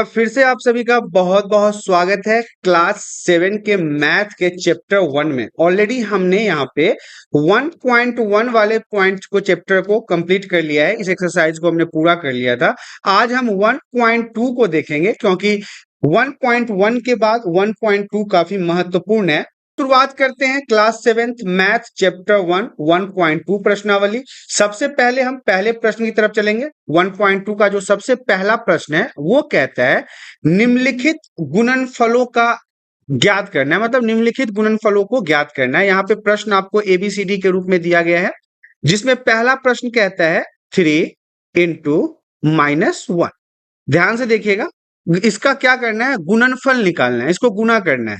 बार फिर से आप सभी का बहुत बहुत स्वागत है क्लास 7 के मैथ के चैप्टर 1 में। ऑलरेडी हमने यहाँ पे 1.1 वाले पॉइंट को चैप्टर को कंप्लीट कर लिया है। इस एक्सरसाइज को हमने पूरा कर लिया था। आज हम 1.2 को देखेंगे क्योंकि 1.1 के बाद 1.2 काफी महत्वपूर्ण है। शुरुआत करते हैं क्लास 7 मैथ चैप्टर 1 1.2 प्रश्नावली। सबसे पहले हम पहले प्रश्न की तरफ चलेंगे। 1.2 का जो सबसे पहला प्रश्न है वो कहता है निम्नलिखित गुणनफलों का ज्ञात करना है, मतलब निम्नलिखित गुणनफलों को ज्ञात करना है। यहाँ पे प्रश्न आपको एबीसीडी के रूप में दिया गया है, जिसमें पहला प्रश्न कहता है 3 इंटू -1। ध्यान से देखिएगा, इसका क्या करना है, गुणनफल निकालना है, इसको गुना करना है।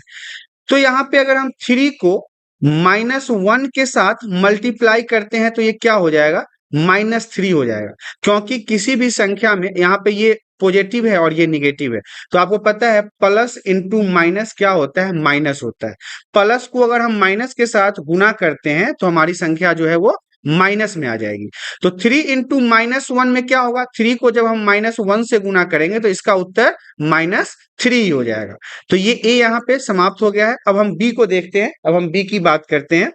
तो यहाँ पे अगर हम 3 को -1 के साथ मल्टीप्लाई करते हैं तो ये क्या हो जाएगा, -3 हो जाएगा। क्योंकि किसी भी संख्या में यहाँ पे ये पॉजिटिव है और ये निगेटिव है, तो आपको पता है प्लस इंटू माइनस क्या होता है, माइनस होता है। प्लस को अगर हम माइनस के साथ गुना करते हैं तो हमारी संख्या जो है वो माइनस में आ जाएगी। तो 3 इंटू -1 में क्या होगा, 3 को जब हम -1 से गुना करेंगे तो इसका उत्तर -3 हो जाएगा। तो ये ए यहाँ पे समाप्त हो गया है। अब हम बी को देखते हैं, अब हम बी की बात करते हैं।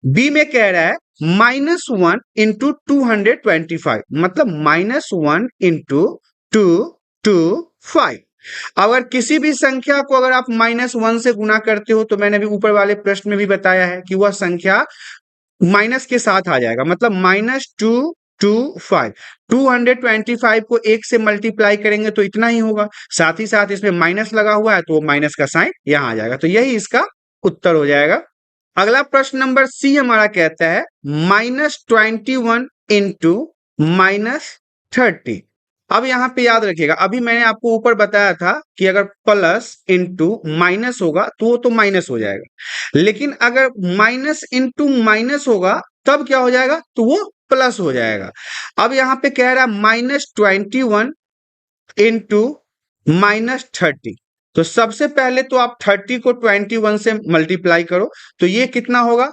बी में कह रहा है -1 इंटू 225, मतलब -1 इंटू 225। अगर किसी भी संख्या को अगर आप -1 से गुना करते हो तो मैंने अभी ऊपर वाले प्रश्न में भी बताया है कि वह संख्या माइनस के साथ आ जाएगा, मतलब -225। 225 को 1 से मल्टीप्लाई करेंगे तो इतना ही होगा, साथ ही साथ इसमें माइनस लगा हुआ है तो वो माइनस का साइन यहां आ जाएगा। तो यही इसका उत्तर हो जाएगा। अगला प्रश्न नंबर सी हमारा कहता है -21 इंटू -30। अब यहाँ पे याद रखिएगा, अभी मैंने आपको ऊपर बताया था कि अगर प्लस इंटू माइनस होगा तो वो तो माइनस हो जाएगा, लेकिन अगर माइनस इंटू माइनस होगा तब क्या हो जाएगा, तो वो प्लस हो जाएगा। अब यहाँ पे कह रहा है -21 इंटू -30। तो सबसे पहले तो आप 30 को 21 से मल्टीप्लाई करो तो ये कितना होगा,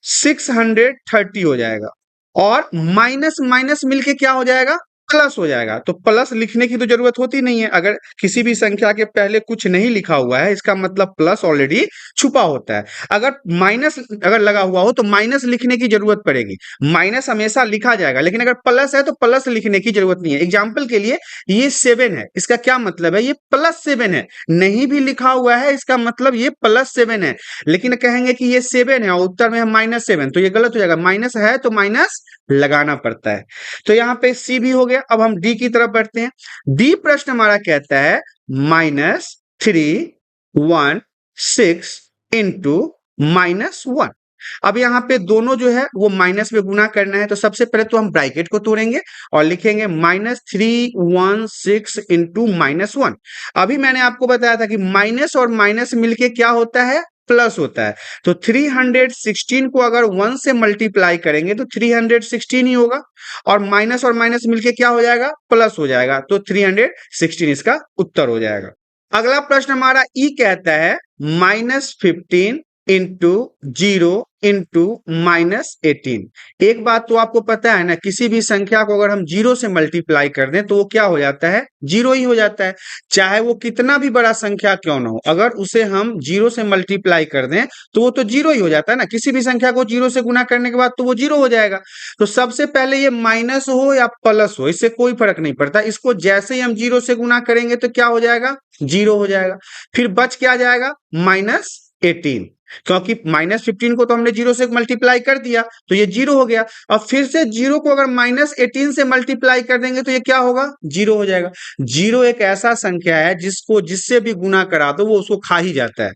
630 हो जाएगा। और माइनस माइनस मिलके क्या हो जाएगा, प्लस हो जाएगा। तो प्लस लिखने की तो जरूरत होती नहीं है। अगर किसी भी संख्या के पहले कुछ नहीं लिखा हुआ है इसका मतलब प्लस ऑलरेडी छुपा होता है। अगर माइनस अगर लगा हुआ हो तो माइनस लिखने की जरूरत पड़ेगी। माइनस हमेशा लिखा जाएगा, लेकिन अगर प्लस है तो प्लस लिखने की जरूरत नहीं है। एग्जाम्पल के लिए ये 7 है, इसका क्या मतलब है, ये +7 है। नहीं भी लिखा हुआ है इसका मतलब ये +7 है, लेकिन कहेंगे कि ये 7 है और उत्तर में है -7, तो ये गलत हो जाएगा। माइनस है तो माइनस लगाना पड़ता है। तो यहाँ पे सी भी हो गया। अब हम डी की तरफ बढ़ते हैं। डी प्रश्न हमारा कहता है -316 इंटू -1। अब यहाँ पे दोनों जो है वो माइनस में गुना करना है, तो सबसे पहले तो हम ब्रैकेट को तोड़ेंगे और लिखेंगे -316 इंटू -1। अभी मैंने आपको बताया था कि माइनस और माइनस मिलके क्या होता है, प्लस होता है। तो 316 को अगर 1 से मल्टीप्लाई करेंगे तो 316 ही होगा, और माइनस मिलके क्या हो जाएगा, प्लस हो जाएगा। तो 316 इसका उत्तर हो जाएगा। अगला प्रश्न हमारा ई कहता है -15 इंटू 0 इंटू -18। एक बात तो आपको पता है ना, किसी भी संख्या को अगर हम 0 से मल्टीप्लाई कर दें तो वो क्या हो जाता है, 0 ही हो जाता है। चाहे वो कितना भी बड़ा संख्या क्यों ना हो, अगर उसे हम 0 से मल्टीप्लाई कर दें तो वो तो 0 ही हो जाता है ना। किसी भी संख्या को 0 से गुना करने के बाद तो वो 0 हो जाएगा। तो सबसे पहले ये माइनस हो या प्लस हो, इससे कोई फर्क नहीं पड़ता। इसको जैसे ही हम 0 से गुना करेंगे तो क्या हो जाएगा, 0 हो जाएगा। फिर बच क्या जाएगा, -18, क्योंकि -15 को तो हमने 0 से मल्टीप्लाई कर दिया तो ये 0 हो गया। अब फिर से 0 को अगर -18 से मल्टीप्लाई कर देंगे तो ये क्या होगा, 0 हो जाएगा। 0 एक ऐसा संख्या है जिसको जिससे भी गुना करा दो वो उसको खा ही जाता है।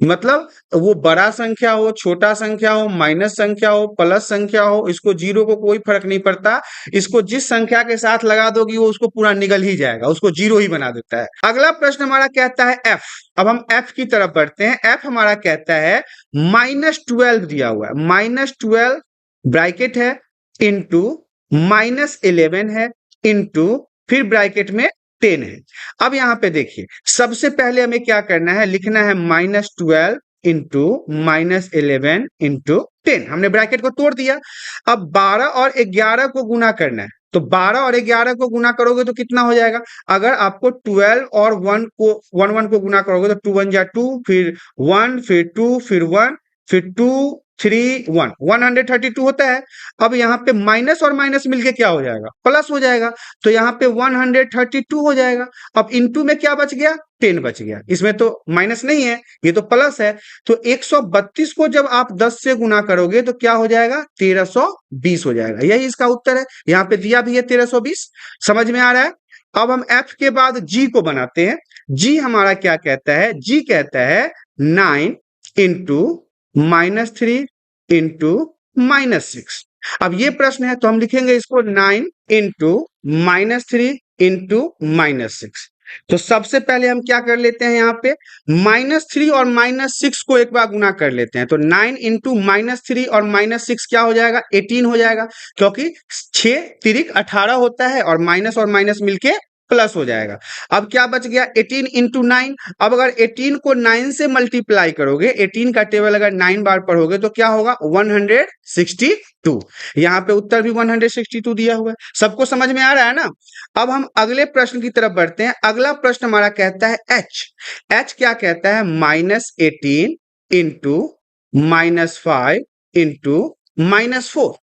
मतलब वो बड़ा संख्या हो, छोटा संख्या हो, माइनस संख्या हो, प्लस संख्या हो, इसको 0 को कोई फर्क नहीं पड़ता। इसको जिस संख्या के साथ लगा दोगी वो उसको पूरा निगल ही जाएगा, उसको 0 ही बना देता है। अगला प्रश्न हमारा कहता है एफ। अब हम एफ की तरफ बढ़ते हैं। एफ हमारा कहता है -12 दिया हुआ है, -12 ब्रैकेट है इंटू -11 है इंटू फिर ब्रैकेट में 10 है। अब यहां पे देखिए, सबसे पहले हमें क्या करना है, लिखना है -12 इंटू -11 इंटू 10। हमने ब्रैकेट को तोड़ दिया। अब 12 और 11 को गुना करना है। तो 12 और 11 को गुना करोगे तो कितना हो जाएगा? अगर आपको 12 और 1 को गुना करोगे तो 2 1 जा 2, फिर 1, फिर 2, फिर 1, फिर 2 3 1, 132 होता है। अब यहाँ पे माइनस और माइनस मिलके क्या हो जाएगा? प्लस हो जाएगा। तो यहाँ पे 132 हो जाएगा। अब इनटू में क्या बच गया? 10 बच गया। इसमें तो माइनस नहीं है, ये तो प्लस है। तो 132 को जब आप 10 से गुना करोगे तो क्या हो जाएगा? 1320 हो जाएगा। यही इसका उत्तर है। यहाँ पे दिया भी है 1320। समझ में आ रहा है? अब हम एफ के बाद जी को बनाते हैं। जी हमारा क्या कहता है? जी कहता है 9 इंटू -3 इंटू -6। अब ये प्रश्न है तो हम लिखेंगे इसको 9 इंटू -3 इंटू -6। तो सबसे पहले हम क्या कर लेते हैं? यहाँ पे -3 और -6 को एक बार गुना कर लेते हैं। तो 9 इंटू -3 और -6 क्या हो जाएगा? 18 हो जाएगा, क्योंकि 6 तिरिक 18 होता है और माइनस मिलके प्लस हो जाएगा। अब क्या बच गया? 18 इंटू 9। अब अगर 18 को 9 से मल्टीप्लाई करोगे, 18 का टेबल अगर 9 बार पढ़ोगे तो क्या होगा? 162। यहाँ पे उत्तर भी 162 दिया हुआ है। सबको समझ में आ रहा है ना? अब हम अगले प्रश्न की तरफ बढ़ते हैं। अगला प्रश्न हमारा कहता है एच। एच क्या कहता है? -18 इंटू -5 इंटू -4।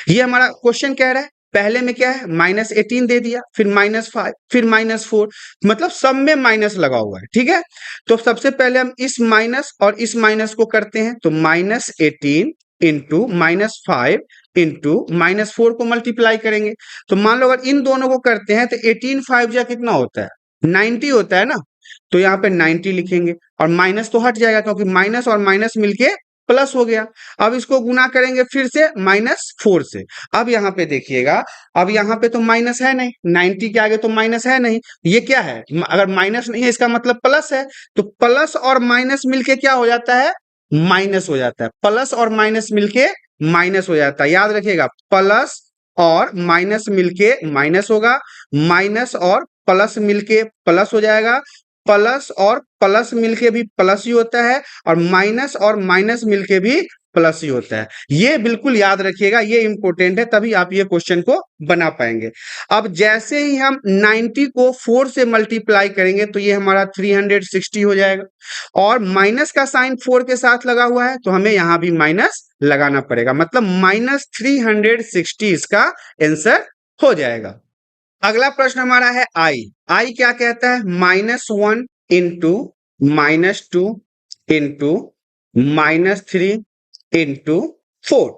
ये हमारा क्वेश्चन कह रहा है। पहले में क्या है? -18 दे दिया, फिर -5, फिर -4, मतलब सब में माइनस लगा हुआ है। ठीक है, तो सबसे पहले हम इस माइनस और इस माइनस को करते हैं। तो -18 इंटू -5 इंटू -4 को मल्टीप्लाई करेंगे। तो मान लो अगर इन दोनों को करते हैं तो 18 5 जा कितना होता है? 90 होता है ना। तो यहाँ पे 90 लिखेंगे और माइनस तो हट जाएगा, क्योंकि माइनस और माइनस मिलके प्लस हो गया। अब इसको गुना करेंगे फिर से -4 से। अब यहाँ पे देखिएगा, अब यहाँ पे तो माइनस है नहीं, 90 के आगे तो माइनस है नहीं। ये क्या है? अगर माइनस नहीं है इसका मतलब प्लस है। तो प्लस और माइनस मिलके क्या हो जाता है? माइनस हो जाता है। प्लस और माइनस मिलके माइनस हो जाता है। याद रखिएगा, प्लस और माइनस मिलके माइनस होगा, माइनस और प्लस मिलके प्लस हो जाएगा, प्लस और प्लस मिलके भी प्लस ही होता है, और माइनस मिलके भी प्लस ही होता है। ये बिल्कुल याद रखिएगा, ये इंपॉर्टेंट है, तभी आप ये क्वेश्चन को बना पाएंगे। अब जैसे ही हम 90 को 4 से मल्टीप्लाई करेंगे तो ये हमारा 360 हो जाएगा, और माइनस का साइन 4 के साथ लगा हुआ है तो हमें यहां भी माइनस लगाना पड़ेगा, मतलब -360 इसका आंसर हो जाएगा। अगला प्रश्न हमारा है आई। आई क्या कहता है? -1 इंटू -2 इंटू -3 इंटू 4।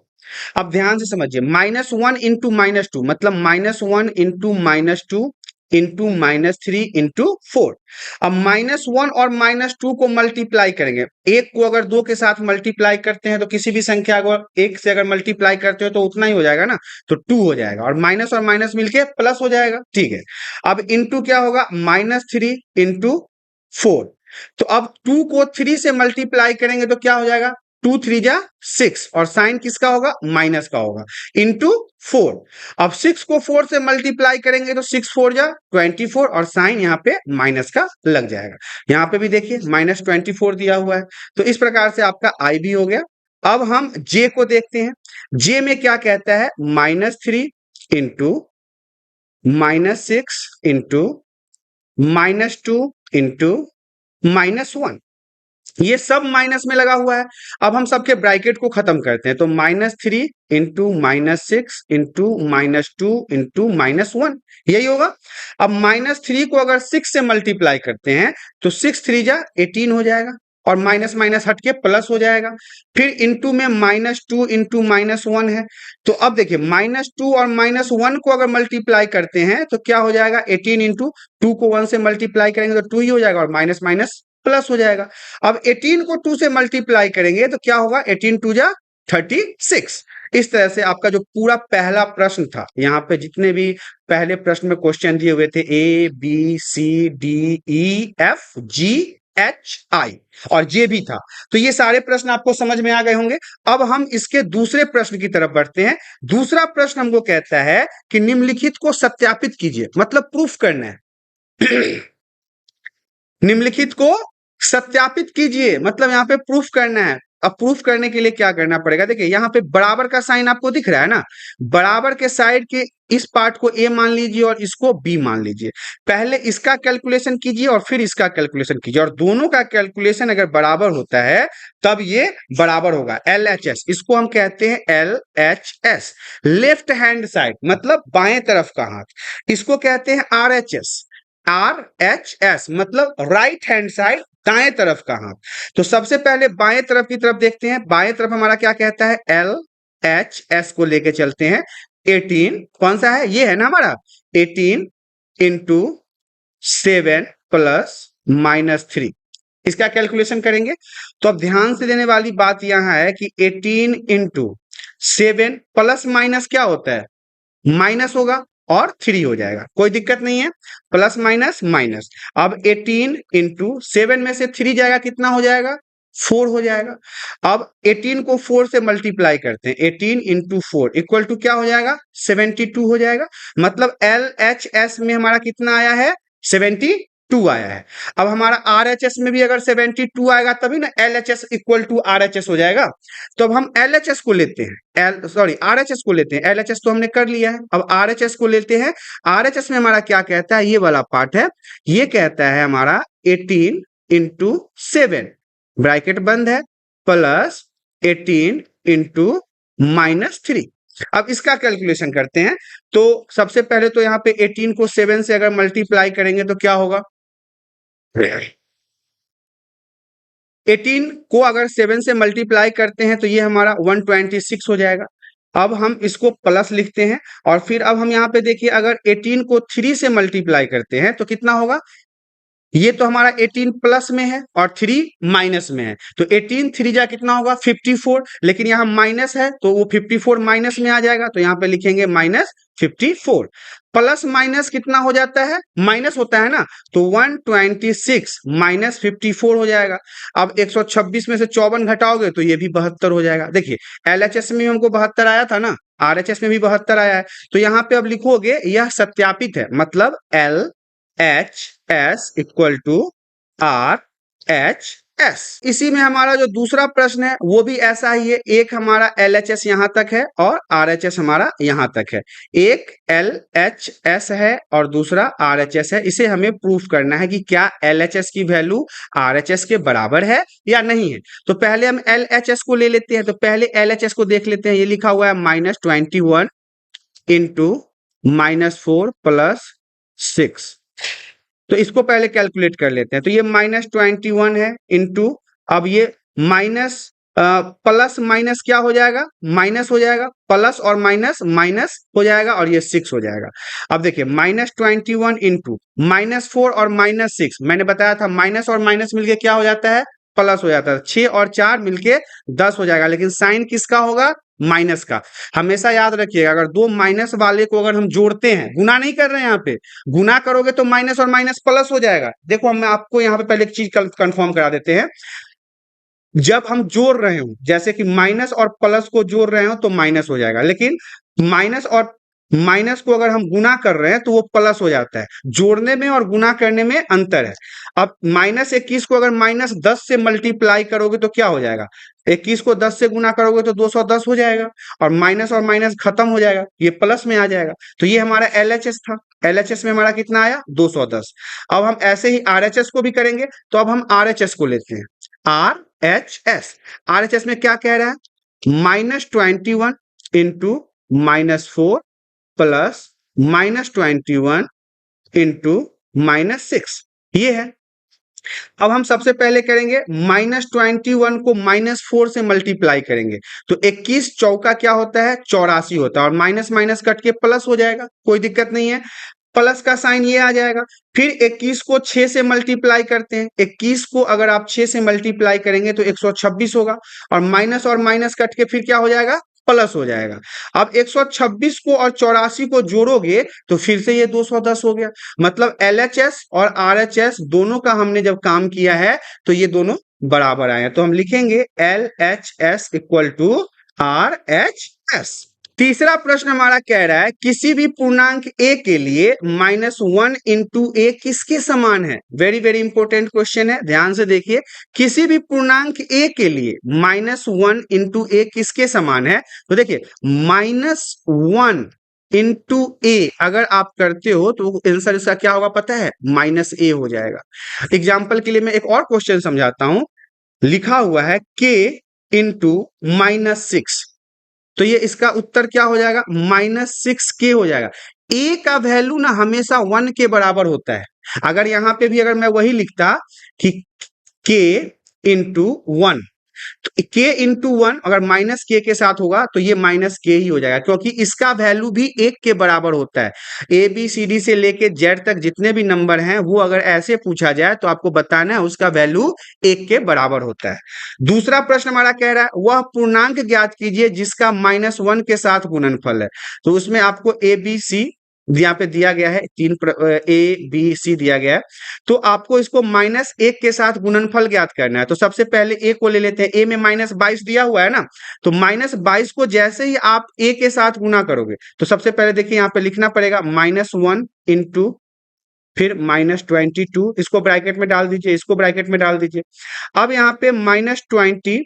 अब ध्यान से समझिए, -1 इंटू -2 मतलब -1 इंटू -2 इंटू -3 इंटू 4। अब -1 और -2 को मल्टीप्लाई करेंगे। एक को अगर 2 के साथ मल्टीप्लाई करते हैं तो किसी भी संख्या को 1 से अगर मल्टीप्लाई करते हो तो उतना ही हो जाएगा ना, तो 2 हो जाएगा, और माइनस मिलके प्लस हो जाएगा। ठीक है, अब इंटू क्या होगा? -3 इंटू 4। तो अब 2 को 3 से मल्टीप्लाई करेंगे तो क्या हो जाएगा? 2 3 जा 6, और साइन किसका होगा? माइनस का होगा, इंटू 4। अब 6 को 4 से मल्टीप्लाई करेंगे तो 6 4 जा 24, और साइन यहाँ पे माइनस का लग जाएगा। यहाँ पे भी देखिए -24 दिया हुआ है। तो इस प्रकार से आपका आई भी हो गया। अब हम जे को देखते हैं। जे में क्या कहता है? -3 इंटू -6 इंटू -2 इंटू -1। ये सब माइनस में लगा हुआ है। अब हम सबके ब्रैकेट को खत्म करते हैं। तो -3 इंटू -6 इंटू -2 इंटू -1, यही होगा। अब -3 को अगर 6 से मल्टीप्लाई करते हैं तो 6 3 जा 18 हो जाएगा, और माइनस माइनस हट के प्लस हो जाएगा। फिर इंटू में -2 इंटू -1 है। तो अब देखिए, -2 और -1 को अगर मल्टीप्लाई करते हैं तो क्या हो जाएगा? 18 इंटू 2 को 1 से मल्टीप्लाई करेंगे तो 2 ही हो जाएगा, और माइनस माइनस प्लस हो जाएगा। अब 18 को 2 से मल्टीप्लाई करेंगे तो क्या होगा? 18 2 जा 36। इस तरह से आपका जो पूरा पहला प्रश्न था, यहाँ पे जितने भी पहले प्रश्न में क्वेश्चन दिए हुए थे ABCDEFGHI और जे भी था, तो ये सारे प्रश्न आपको समझ में आ गए होंगे। अब हम इसके दूसरे प्रश्न की तरफ बढ़ते हैं। दूसरा प्रश्न हमको कहता है कि निम्नलिखित को सत्यापित कीजिए, मतलब प्रूफ करना है। निम्नलिखित को सत्यापित कीजिए, मतलब यहाँ पे प्रूफ करना है। अब प्रूफ करने के लिए क्या करना पड़ेगा, देखिए यहाँ पे बराबर का साइन आपको दिख रहा है ना, बराबर के साइड के इस पार्ट को ए मान लीजिए और इसको बी मान लीजिए। पहले इसका कैलकुलेशन कीजिए और फिर इसका कैलकुलेशन कीजिए, और दोनों का कैलकुलेशन अगर बराबर होता है तब ये बराबर होगा। LHS इसको हम कहते हैं LHS, लेफ्ट हैंड साइड मतलब बाएं तरफ का हाथ। इसको कहते हैं RHS मतलब राइट हैंड साइड दाएं तरफ का हाथ। तो सबसे पहले बाएं तरफ की तरफ देखते हैं, बाएं तरफ हमारा क्या कहता है, LHS को लेके चलते हैं। 18 कौन सा है, ये है ना हमारा 18 इंटू 7 प्लस -3, इसका कैलकुलेशन करेंगे। तो अब ध्यान से देने वाली बात यहां है कि 18 इंटू 7 प्लस माइनस क्या होता है, माइनस होगा और 3 हो जाएगा, कोई दिक्कत नहीं है, प्लस माइनस माइनस। अब 18 इंटू 7 में से 3 जाएगा, कितना हो जाएगा, 4 हो जाएगा। अब 18 को 4 से मल्टीप्लाई करते हैं, 18 इंटू 4 इक्वल टू क्या हो जाएगा, 72 हो जाएगा। मतलब LHS में हमारा कितना आया है, 72 आया है। अब हमारा RHS में भी अगर 72 आएगा तभी ना LHS इक्वल टू RHS हो जाएगा। तो अब हम LHS को लेते हैं, RHS को लेते हैं, LHS तो हमने कर लिया है, अब RHS को लेते हैं। RHS में हमारा क्या कहता है, ये वाला पार्ट है, ये कहता है हमारा 18 इंटू 7 ब्रैकेट बंद है प्लस 18 इंटू -3। अब इसका कैलकुलेशन करते हैं। तो सबसे पहले तो यहाँ पे 18 को 7 से अगर मल्टीप्लाई करेंगे तो क्या होगा, 18 को अगर 7 से मल्टीप्लाई करते हैं तो ये हमारा 126 हो जाएगा। अब हम इसको प्लस लिखते हैं और फिर अब हम यहाँ पे देखिए अगर 18 को 3 से मल्टीप्लाई करते हैं तो कितना होगा, ये तो हमारा 18 प्लस में है और 3 माइनस में है, तो 18 3 जा कितना होगा 54, लेकिन यहाँ माइनस है तो वो 54 माइनस में आ जाएगा, तो यहाँ पे लिखेंगे -54। प्लस माइनस कितना हो जाता है, माइनस होता है ना, तो 126 -54 हो जाएगा। अब 126 में से 54 घटाओगे तो ये भी 72 हो जाएगा। देखिए LHS में हमको 72 आया था ना, RHS में भी 72 आया है, तो यहाँ पे अब लिखोगे यह सत्यापित है, मतलब LHS इक्वल टू RHS। इसी में हमारा जो दूसरा प्रश्न है वो भी ऐसा ही है, एक हमारा LHS यहां तक है और RHS हमारा यहां तक है, एक LHS है और दूसरा RHS है। इसे हमें प्रूफ करना है कि क्या LHS की वैल्यू RHS के बराबर है या नहीं है। तो पहले हम LHS को ले लेते हैं, तो पहले LHS को देख लेते हैं। ये लिखा हुआ है -21 इंटू -4 प्लस 6, तो इसको पहले कैलकुलेट कर लेते हैं। तो ये -21 है इंटू, अब ये माइनस प्लस माइनस क्या हो जाएगा, माइनस हो जाएगा, प्लस और माइनस माइनस हो जाएगा और ये 6 हो जाएगा। अब देखिए -21 इंटू -4 और -6, मैंने बताया था माइनस और माइनस मिलके क्या हो जाता है, प्लस हो जाता है। 6 और 4 मिलके 10 हो जाएगा, लेकिन साइन किसका होगा, माइनस का। हमेशा याद रखिएगा, अगर दो माइनस वाले को अगर हम जोड़ते हैं, गुना नहीं कर रहे हैं, यहाँ पे गुना करोगे तो माइनस और माइनस प्लस हो जाएगा। देखो हम आपको यहाँ पे पहले एक चीज कंफर्म करा देते हैं, जब हम जोड़ रहे हो जैसे कि माइनस और प्लस को जोड़ रहे हो तो माइनस हो जाएगा, लेकिन माइनस और माइनस को अगर हम गुना कर रहे हैं तो वो प्लस हो जाता है। जोड़ने में और गुना करने में अंतर है। अब -21 को अगर -10 से मल्टीप्लाई करोगे तो क्या हो जाएगा, 21 को 10 से गुना करोगे तो 210 हो जाएगा और माइनस खत्म हो जाएगा, ये प्लस में आ जाएगा। तो ये हमारा LHS था, LHS में हमारा कितना आया 210। अब हम ऐसे ही RHS को भी करेंगे, तो अब हम RHS को लेते हैं। RHS में क्या कह रहा है, -21 इंटू -4 प्लस -21 इंटू -6, ये है। अब हम सबसे पहले करेंगे -21 को -4 से मल्टीप्लाई करेंगे, तो 21 चौका क्या होता है, 84 होता है, और माइनस माइनस कट के प्लस हो जाएगा, कोई दिक्कत नहीं है, प्लस का साइन ये आ जाएगा। फिर 21 को 6 से मल्टीप्लाई करते हैं, 21 को अगर आप 6 से मल्टीप्लाई करेंगे तो 126 होगा, और माइनस कट के फिर क्या हो जाएगा, प्लस हो जाएगा। अब 126 को और 84 को जोड़ोगे तो फिर से ये 210 हो गया। मतलब LHS और RHS दोनों का हमने जब काम किया है तो ये दोनों बराबर आए हैं, तो हम लिखेंगे LHS इक्वल टू RHS। तीसरा प्रश्न हमारा कह रहा है किसी भी पूर्णांक a के लिए -1 इंटू ए किसके समान है। वेरी वेरी इंपॉर्टेंट क्वेश्चन है, ध्यान से देखिए। किसी भी पूर्णांक a के लिए -1 इंटू ए किसके समान है। तो देखिए -1 इंटू ए अगर आप करते हो तो आंसर इसका क्या होगा पता है, -a हो जाएगा। एग्जाम्पल के लिए मैं एक और क्वेश्चन समझाता हूं। लिखा हुआ है k इंटू -6, तो ये इसका उत्तर क्या हो जाएगा, -6k हो जाएगा। a का वैल्यू ना हमेशा 1 के बराबर होता है। अगर यहाँ पे भी अगर मैं वही लिखता कि k इंटू 1, तो k इंटू 1 अगर -k के साथ होगा तो ये -k ही हो जाएगा, क्योंकि इसका वैल्यू भी 1 के बराबर होता है। ABCD से लेके Z तक जितने भी नंबर हैं वो अगर ऐसे पूछा जाए तो आपको बताना है उसका वैल्यू 1 के बराबर होता है। दूसरा प्रश्न हमारा कह रहा है वह पूर्णांक ज्ञात कीजिए जिसका -1 के साथ गुणनफल है। तो उसमें आपको ABC यहाँ पे दिया गया है, A B C दिया गया है। तो आपको इसको -1 के साथ गुणनफल ज्ञात करना है। तो सबसे पहले a को ले लेते हैं। a में -22 दिया हुआ है ना, तो -22 को जैसे ही आप a के साथ गुना करोगे तो सबसे पहले देखिए यहाँ पे लिखना पड़ेगा -1 इंटू फिर -22, इसको ब्रैकेट में डाल दीजिए, इसको ब्रैकेट में डाल दीजिए। अब यहाँ पे -22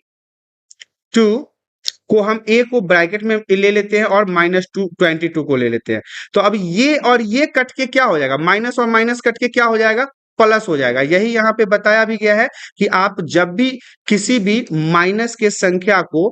को हम a को ब्रैकेट में ले लेते हैं और -22 को ले लेते हैं। तो अब ये और ये कट के क्या हो जाएगा, माइनस और माइनस कट के क्या हो जाएगा, प्लस हो जाएगा। यही यहाँ पे बताया भी गया है कि आप जब भी किसी भी माइनस के संख्या को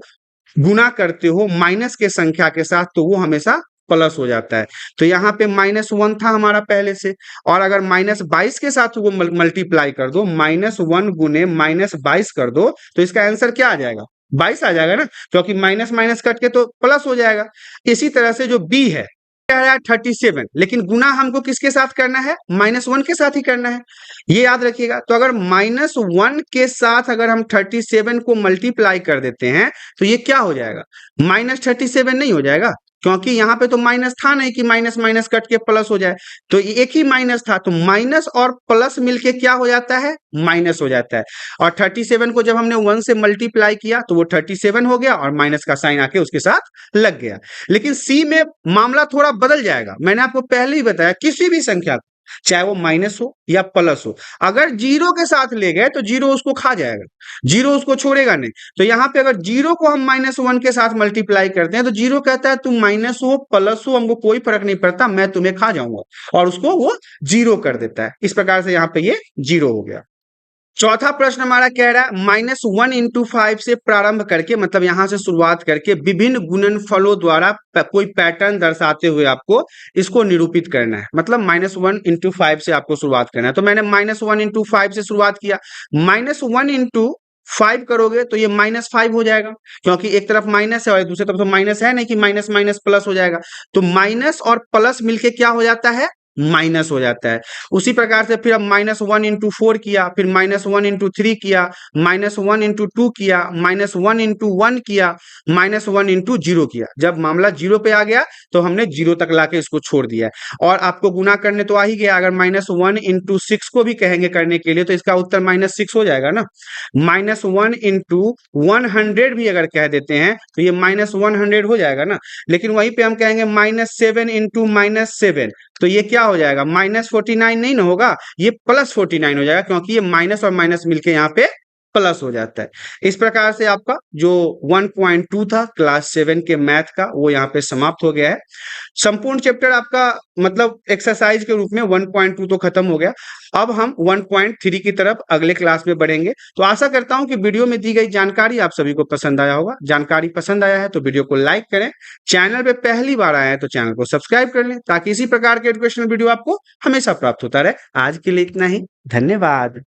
गुना करते हो माइनस के संख्या के साथ तो वो हमेशा प्लस हो जाता है। तो यहाँ पे -1 था हमारा पहले से, और अगर -22 के साथ वो मल्टीप्लाई कर दो, -1 गुने -22 कर दो तो इसका आंसर क्या आ जाएगा, 22 आ जाएगा ना, क्योंकि माइनस माइनस कट के तो प्लस हो जाएगा। इसी तरह से जो बी है कह रहा है 37, लेकिन गुना हमको किसके साथ करना है, -1 के साथ ही करना है, ये याद रखिएगा। तो अगर -1 के साथ अगर हम 37 को मल्टीप्लाई कर देते हैं तो ये क्या हो जाएगा, -37 नहीं हो जाएगा, क्योंकि यहाँ पे तो माइनस था नहीं कि माइनस माइनस कट के प्लस हो जाए, तो एक ही माइनस था, तो माइनस और प्लस मिलके क्या हो जाता है, माइनस हो जाता है। और 37 को जब हमने 1 से मल्टीप्लाई किया तो वो 37 हो गया और माइनस का साइन आके उसके साथ लग गया। लेकिन सी में मामला थोड़ा बदल जाएगा। मैंने आपको पहले ही बताया किसी भी संख्या को, चाहे वो माइनस हो या प्लस हो, अगर जीरो के साथ ले गए तो जीरो उसको खा जाएगा, जीरो उसको छोड़ेगा नहीं। तो यहाँ पे अगर जीरो को हम -1 के साथ मल्टीप्लाई करते हैं तो जीरो कहता है तुम माइनस हो प्लस हो हमको कोई फर्क नहीं पड़ता, मैं तुम्हें खा जाऊंगा, और उसको वो जीरो कर देता है। इस प्रकार से यहाँ पे ये जीरो हो गया। चौथा प्रश्न हमारा कह रहा है -1 इंटू 5 से प्रारंभ करके, मतलब यहां से शुरुआत करके विभिन्न गुणनफलों द्वारा कोई पैटर्न दर्शाते हुए आपको इसको निरूपित करना है। मतलब -1 इंटू 5 से आपको शुरुआत करना है। तो मैंने -1 इंटू 5 से शुरुआत किया, -1 इंटू 5 करोगे तो ये -5 हो जाएगा, क्योंकि एक तरफ माइनस है और दूसरी तरफ तो माइनस है नहीं कि माइनस माइनस प्लस हो जाएगा। तो माइनस और प्लस मिलके क्या हो जाता है, माइनस हो जाता है। उसी प्रकार से फिर अब -1 इंटू 4 किया, फिर -1 इंटू 3 किया, -1 इंटू 2 किया, -1 इंटू 1 किया, -1 इंटू 0 किया। जब मामला 0 पे आ गया तो हमने 0 तक लाके इसको छोड़ दिया है। और आपको गुना करने तो आ ही गया, अगर -1 इंटू 6 को भी कहेंगे करने के लिए तो इसका उत्तर -6 हो जाएगा ना। -1 इंटू 100 भी अगर कह देते हैं तो ये -100 हो जाएगा ना। लेकिन वहीं पे हम कहेंगे -7 इंटू -7 तो ये क्या हो जाएगा, -49 नहीं ना होगा, ये +49 हो जाएगा, क्योंकि ये माइनस और माइनस मिलके यहाँ पे प्लस हो जाता है। इस प्रकार से आपका जो 1.2 था क्लास 7 के मैथ का वो यहाँ पे समाप्त हो गया है। संपूर्ण चैप्टर आपका मतलब एक्सरसाइज के रूप में 1.2 तो खत्म हो गया। अब हम 1.3 की तरफ अगले क्लास में बढ़ेंगे। तो आशा करता हूं कि वीडियो में दी गई जानकारी आप सभी को पसंद आया होगा। जानकारी पसंद आया है तो वीडियो को लाइक करें, चैनल पे पहली बार आए हैं तो चैनल को सब्सक्राइब कर लें, ताकि इसी प्रकार के एजुकेशनल वीडियो आपको हमेशा प्राप्त होता रहे। आज के लिए इतना ही, धन्यवाद।